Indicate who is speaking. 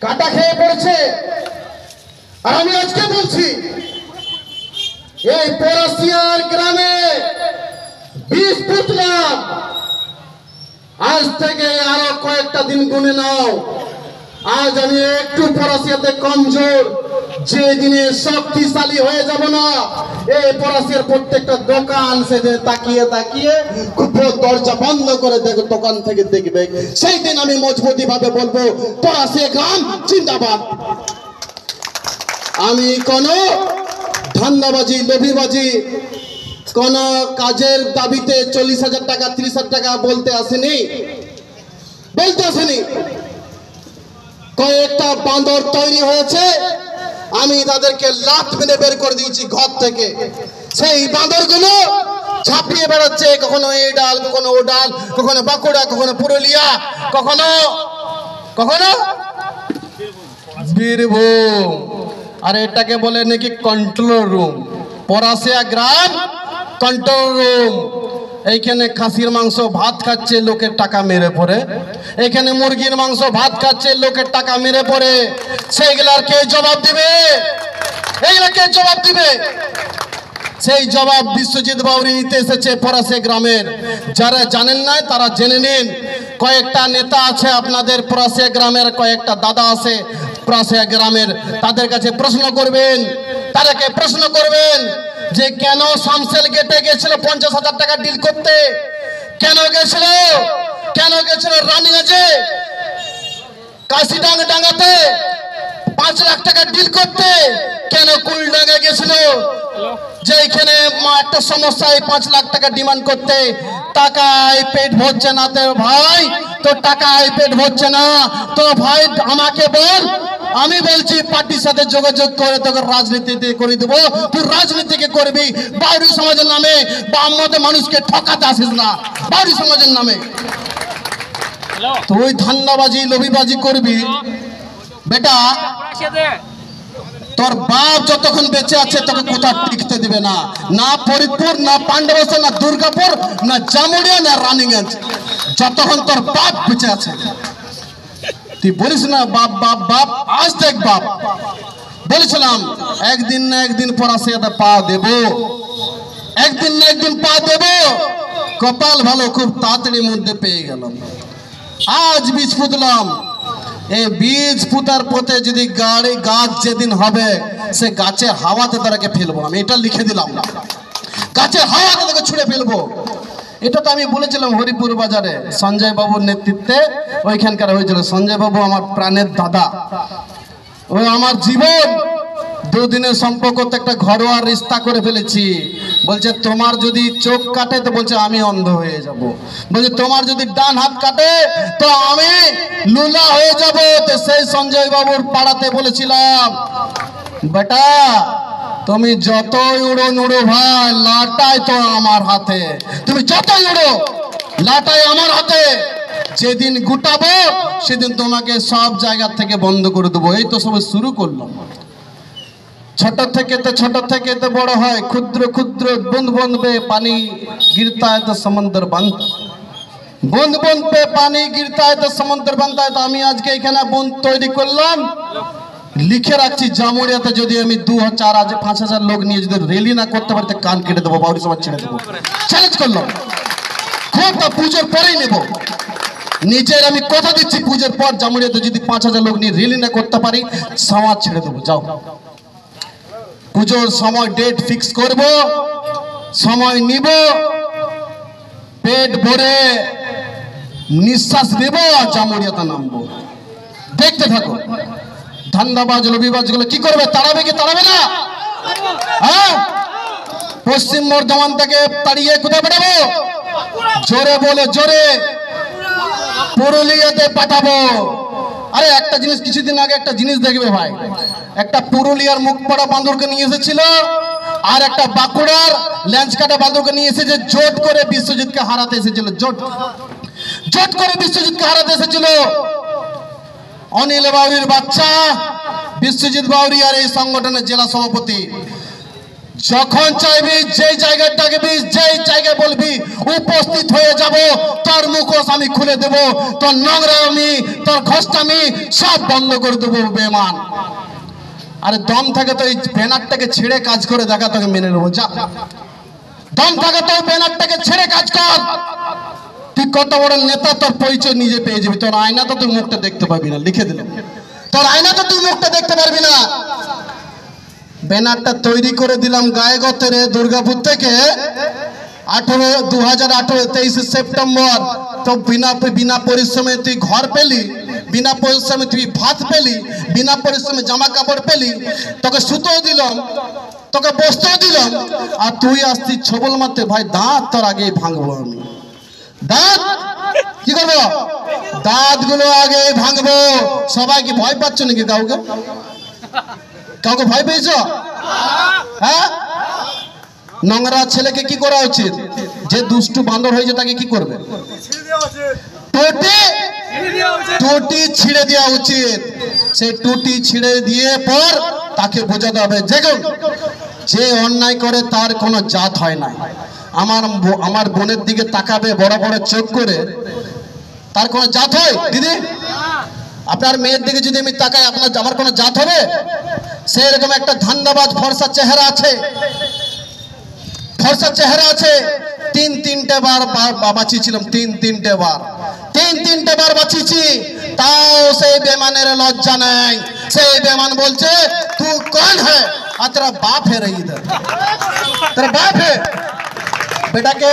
Speaker 1: কাটা খেয়ে পড়েছে। আর আমি আজকে বলছি এই পরাশিয়ার গ্রামে বিষ পুতলাম, আজ থেকে আরো কয়েকটা দিন গুনে নাও। আজ আমি একটু পরাশিয়াতে কমজোর, যে দিনে শক্তিশালী হয়ে যাব না, এই পরাশিয়ার প্রত্যেকটা দোকান সেদিন তাকিয়ে তাকিয়ে দরজা বন্ধ করে দেখো, দোকান থেকে দেখবে, সেই দিন আমি মজবুতি ভাবে বলবো পরাশিয়া গ্রাম জিন্দাবাদ। আমি কোন ধান্দাবাজি, লোভীবাজি, কোন কাজের দাবিতে 40,000 টাকা 30,000 টাকা বলতে আসেনি। কয়েকটা বাঁদর তৈরি হয়েছে, আমি তাদেরকে লাত মেরে বের করে দিয়েছি ঘর থেকে। সেই বাঁদরগুলো ঝাঁপিয়ে বেড়াচ্ছে, কখনো এই ডাল, কখনো ও ডাল, কখনো বাঁকুড়া, কখনো পুরুলিয়া, কখনো কখনো বীরভূম। আর এটাকে বলে নাকি কন্ট্রোল রুম। পরাশিয়া গ্রাম কন্ট্রোল রুম। এইখানে খাসির মাংস ভাত খাচ্ছে লোকের টাকা মেরে পড়ে, এখানে মুরগির মাংস ভাত খাচ্ছে লোকের টাকা মেরে পড়ে। সেইগুলার কে জবাব দিবে? এইগুলা কে জবাব দিবে? সেই জবাব বিশ্বজিৎ বাউরি নিতে এসেছে পরাশিয়া গ্রামের। যারা জানেন না তারা জেনে নিন। কয়েকটা নেতা আছে আপনাদের পরাশিয়া গ্রামের, কয়েকটা দাদা আছে পরাশিয়া গ্রামের, তাদের কাছে প্রশ্ন করবেন, তাদেরকে প্রশ্ন করবেন যে কেন শামসেল গেটে গেছিল 50,000 টাকা ডিল করতে, কেন গেছিল, কেন গেছিল রানীগঞ্জে কাশিডাঙ্গাতে 5 লাখ টাকা ডিল করতে, কেন কুলডাঙ্গা গেছিল যেখানে একটা সমস্যায় 5 লাখ টাকা ডিমান্ড করতে। টাকায় পেট ভরছে না তো ভাই, তো টাকায় পেট ভরছে না তো ভাই আমাকে বল, আমি বলছি পার্টির সাথে যোগাযোগ করে তোকে রাজনীতিতে করে দেবো, তুই রাজনীতিকে করবি বাউরি সমাজের নামে, বা আমাদের মানুষকে ঠকাতে আসিস না বাউরি সমাজের নামে। তুই ধান্দাবাজি লোভীবাজি করবি বেটা, তোর বাপ যতক্ষণ বেঁচে আছে তোকে কোথাও টিকতে দিবে না, না ফরিদপুর, না পান্ডবস্ত, না দুর্গাপুর, না জামুড়িয়া, না রানীগঞ্জ, যতক্ষণ তোর বাপ বেঁচে আছে। তুই বলিস না বাপ বাপ বাপ, আজ দেখ বাপ, বলেছিলাম একদিন না একদিন পরাশিয়াতে পা দেব, একদিন না একদিন পা দেব। কপাল ভালো, খুব তাড়াতাড়ি মধ্যে পেয়ে গেলাম। আজ বীজ পুতলাম, এই বীজ পুতার পথে যদি গাড়ি গাছ যেদিন হবে, সে গাছের হাওয়াতে তারাকে ফেলবো, আমি এটা লিখে দিলাম, গাছের হাওয়াতে তাকে ছুঁড়ে ফেলবো। এটা তো আমি বলেছিলাম হরিপুর বাজারে সঞ্জয় বাবুর নেতৃত্বে ওইখানকার হয়েছিল। সঞ্জয় বাবু আমার প্রাণের দাদা, ওই আমার জীবন। 2 দিনের সম্পর্কতে একটা ঘরোয়া রিস্তা করে ফেলেছি। বলছে তোমার যদি চোখ কাটে তো বলছে আমি অন্ধ হয়ে যাব, বলছে তোমার যদি ডান হাত কাটে তো আমি লুলা হয়ে যাব। তো সেই সঞ্জয় বাবুর পাড়াতে বলেছিলাম বেটা তুমি যতই উড়ো নুড়ো ভাই, লাটাই তো আমার হাতে, তুমি যতই উড়ো লাটাই আমার হাতে, যেদিন গুটাবো সেদিন তোমাকে সব জায়গা থেকে বন্ধ করে দেবো। এই তো সব শুরু করলাম, ছোট থেকে তো বড় হয়, ক্ষুদ্র ক্ষুদ্র বুंद बुंद पे पानी गिरता है तो समंदर बनता, बुंद बुंद पे पानी गिरता है तो समंदर बनता है। तो আমি আজকে এখানে বুंद তৈরি করলাম, লিখে রাখছি জামুড়িয়াতে যদি আমি 2,000-5,000 লোক নিয়ে যদি রেলি না করতে পারি তো কান কেটে দেবো, বাউরি সমাজ ছেড়ে দেবো, চ্যালেঞ্জ করলাম। খুব পুজোর পরেই নেব, নিজের আমি কথা দিচ্ছি, পুজোর পর জামুড়িয়াতে যদি 5,000 লোক নিয়ে রেলি না করতে পারি সমাজ ছেড়ে দেবো। যাও, পুজোর সময় ডেট ফিক্স করব, সময় নিব, পেট ভরে নিঃশ্বাস নেব, জামুড়িয়াতে নামবো। দেখতে থাকো ধান্দাবাজ লোভীবাজ গুলো কি করবে, তাড়াবে কি তাড়াবে না? হ্যাঁ, পশ্চিম বর্ধমান থেকে তাড়িয়ে কোথায় পাঠাবো? জোরে বলে জোরে পুরুলিয়াতে পাঠাবো। আরে একটা জিনিস, কিছুদিন আগে একটা জিনিস দেখবে ভাই, একটা পুরুলিয়ার মুখপাড়া বান্দরকে নিয়ে এসেছিল, আর একটা বাঁকুড়ার ল্যান্সকাটা বান্দরকে নিয়ে এসেছে, জোট করে বিশ্বজিৎকে হারাতে এসেছিল, জোট করে বিশ্বজিৎকে হারাতে এসেছিল। অনিল বাউরির বাচ্চা বিশ্বজিৎ বাউরি আর এই সংগঠনের জেলা সভাপতি যখন চাইবি যেই জায়গায় ডাকবি যেই জায়গায় বলবি উপস্থিত হয়ে যাব। তোর মুখোশ আমি খুলে দেব, তোর নোংরামি তোর ঘষ্টামি সব বন্ধ করে দেবো বেমান। আরে দম থাকে তো এই ব্যানারটাকে ছেড়ে কাজ করে দেখা, তোকে মেনে নেবো। যা, দম থাকে তো ব্যানারটাকে ছেড়ে কাজ কর। তুই কত বড় নেতা তোর পরিচয় নিজে পেয়ে যাবি। তোর আয়না তো তুই মুখটা দেখতে পাবি না, লিখে দিলাম। তোর আয়না তো তুই মুখটা দেখতে পারবি না। ব্যানারটা তৈরি করে দিলাম গায়েগতরে দুর্গাপুর থেকে 2018 সেপ্টেম্বর। তো বিনা পরিশ্রমে তুই ঘর পেলি, বিনা পরিশ্রমে তুই ভাত পেলি, বিনা পরিশ্রমে জামা কাপড় পেলি, তোকে সুতো দিলাম, তোকে বস্ত্র দিলাম, আর তুই আসছিস ছবল মারতে। ভাই দাঁত তোর আগেই ভাঙবো আমি। দাঁত কি করবো? দাঁত গুলো আগে ভাঙবো। সবাই কি ভয় পাচ্ছ নাকি? কাউকে কাউকে ভয় পেয়েছ? হ্যাঁ, নোংরা ছেলেকে কি করা উচিত? যে দুষ্টু বান্দর হয়েছে তাকে কি করবে? টুটি ছিঁড়ে দেওয়া উচিত। সেই টুটি ছিঁড়ে দিয়ে পর তাকে বোঝাতে হবে যে অন্যায় করে তার কোনো জাত হয় না। আমার বোনের দিকে তাকাবে বড় বড় চোখ করে, তার কোনো জাত হয়? দিদি, আপনার মেয়ের দিকে যদি আমি তাকাই, আমার কোনো জাত হবে? সেই রকম একটা ধান্দাবাজ ফর্সা চেহারা আছে, ফর্সা চেহারা আছে। তিনটে বার বাঁচিয়েছিলাম, তিনটে বার বাঁচিয়েছি। তাও সেই বেমানের লজ্জা নেই। সেই বেমান বলছে তু কौन है? আর तेरा बाप है रही इधर, तेरा बाप है। बेटा के